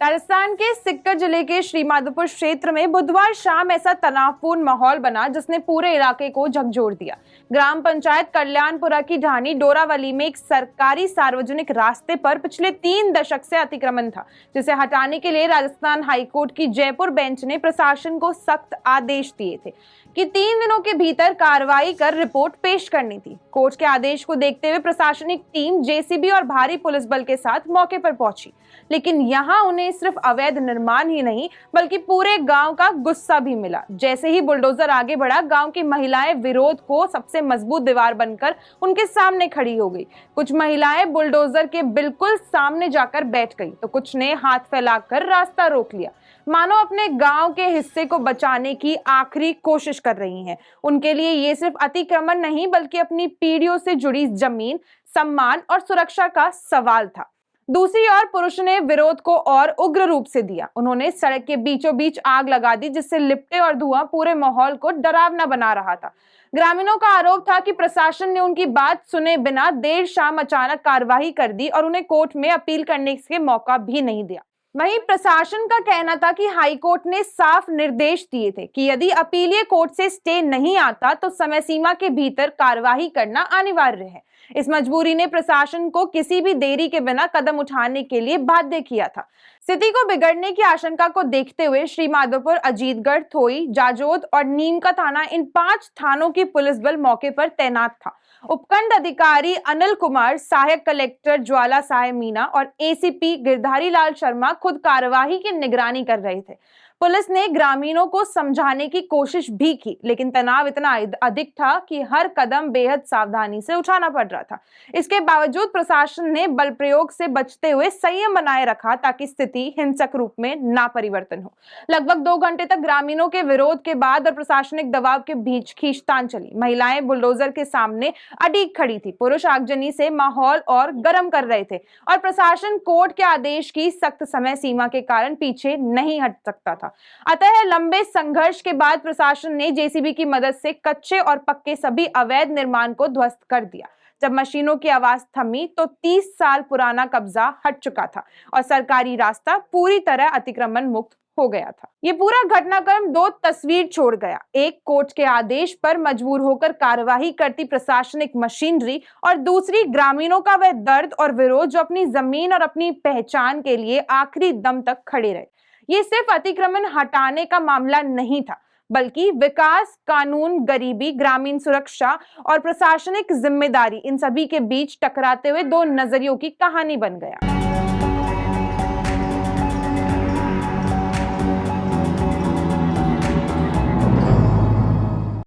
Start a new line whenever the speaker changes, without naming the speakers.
राजस्थान के सिक्कर जिले के श्रीमाधोपुर क्षेत्र में बुधवार शाम ऐसा तनावपूर्ण माहौल बना जिसने पूरे इलाके को झकझोर दिया। ग्राम पंचायत कल्याणपुरा की ढाणी डोरावली में एक सरकारी सार्वजनिक रास्ते पर पिछले 3 दशक से अतिक्रमण था, जिसे हटाने के लिए राजस्थान हाईकोर्ट की जयपुर बेंच ने प्रशासन को सख्त आदेश दिए थे कि 3 दिनों के भीतर कार्रवाई कर रिपोर्ट पेश करनी थी। कोर्ट के आदेश को देखते हुए प्रशासनिक टीम जेसीबी और भारी पुलिस बल के साथ मौके पर पहुंची, लेकिन यहां उन्हें सिर्फ अवैध निर्माण ही नहीं बल्कि पूरे गांव का गुस्सा भी मिला। जैसे ही बुलडोजर आगे बढ़ा, गांव की महिलाएं विरोध को सबसे मजबूत दीवार बनकर उनके सामने खड़ी हो गई। कुछ महिलाएं बुलडोजर के बिल्कुल सामने जाकर बैठ गई तो कुछ ने हाथ फैलाकर रास्ता रोक लिया, मानो अपने गांव के हिस्से को बचाने की आखिरी कोशिश कर रही हैं। उनके लिए ये सिर्फ अतिक्रमण नहीं बल्कि अपनी पीढ़ियों से जुड़ी जमीन, सम्मान और सुरक्षा का सवाल था। दूसरी ओर पुरुष ने विरोध को और उग्र रूप से दिया। उन्होंने सड़क के बीचों बीच आग लगा दी, जिससे लिपटे और धुआं पूरे माहौल को डरावना बना रहा था। ग्रामीणों का आरोप था कि प्रशासन ने उनकी बात सुने बिना देर शाम अचानक कार्रवाई कर दी और उन्हें कोर्ट में अपील करने के मौका भी नहीं दिया। वहीं प्रशासन का कहना था कि हाईकोर्ट ने साफ निर्देश दिए थे कि यदि अपीलीय कोर्ट से स्टे नहीं आता तो समय सीमा के भीतर कार्रवाई करना अनिवार्य है। इस मजबूरी ने प्रशासन को किसी भी देरी के बिना कदम उठाने के लिए बाध्य किया था। स्थिति को बिगड़ने की आशंका को देखते हुए श्रीमाधोपुर, अजीतगढ़, थोई, जाजोद और नीमका थाना, इन 5 थानों की पुलिस बल मौके पर तैनात था। उपखंड अधिकारी अनिल कुमार, सहायक कलेक्टर ज्वाला साहे मीना और एसीपी गिरधारी लाल शर्मा खुद कार्यवाही की निगरानी कर रहे थे। पुलिस ने ग्रामीणों को समझाने की कोशिश भी की, लेकिन तनाव इतना अधिक था कि हर कदम बेहद सावधानी से उठाना पड़ रहा था। इसके बावजूद प्रशासन ने बल प्रयोग से बचते हुए संयम बनाए रखा ताकि स्थिति हिंसक रूप में ना परिवर्तन हो। लगभग 2 घंटे तक ग्रामीणों के विरोध के बाद और प्रशासनिक दबाव के बीच खींचतान चली। महिलाएं बुलडोजर के सामने अडिग खड़ी थी, पुरुष आगजनी से माहौल और गर्म कर रहे थे और प्रशासन कोर्ट के आदेश की सख्त समय सीमा के कारण पीछे नहीं हट सकता था। अतः लंबे संघर्ष के बाद प्रशासन ने जेसीबी की मदद से कच्चे और पक्के सभी अवैध निर्माण को ध्वस्त कर दिया। जब मशीनों की आवाज थमी तो 30 साल पुराना कब्जा हट चुका था और सरकारी रास्ता पूरी तरह अतिक्रमण मुक्त हो गया था। ये पूरा घटनाक्रम 2 तस्वीर छोड़ गया। एक, कोर्ट के आदेश पर मजबूर होकर कार्यवाही करती प्रशासनिक मशीनरी, और दूसरी, ग्रामीणों का वह दर्द और विरोध जो अपनी जमीन और अपनी पहचान के लिए आखिरी दम तक खड़े रहे। ये सिर्फ अतिक्रमण हटाने का मामला नहीं था, बल्कि विकास, कानून, गरीबी, ग्रामीण सुरक्षा और प्रशासनिक जिम्मेदारी, इन सभी के बीच टकराते हुए 2 नजरियों की कहानी बन गया।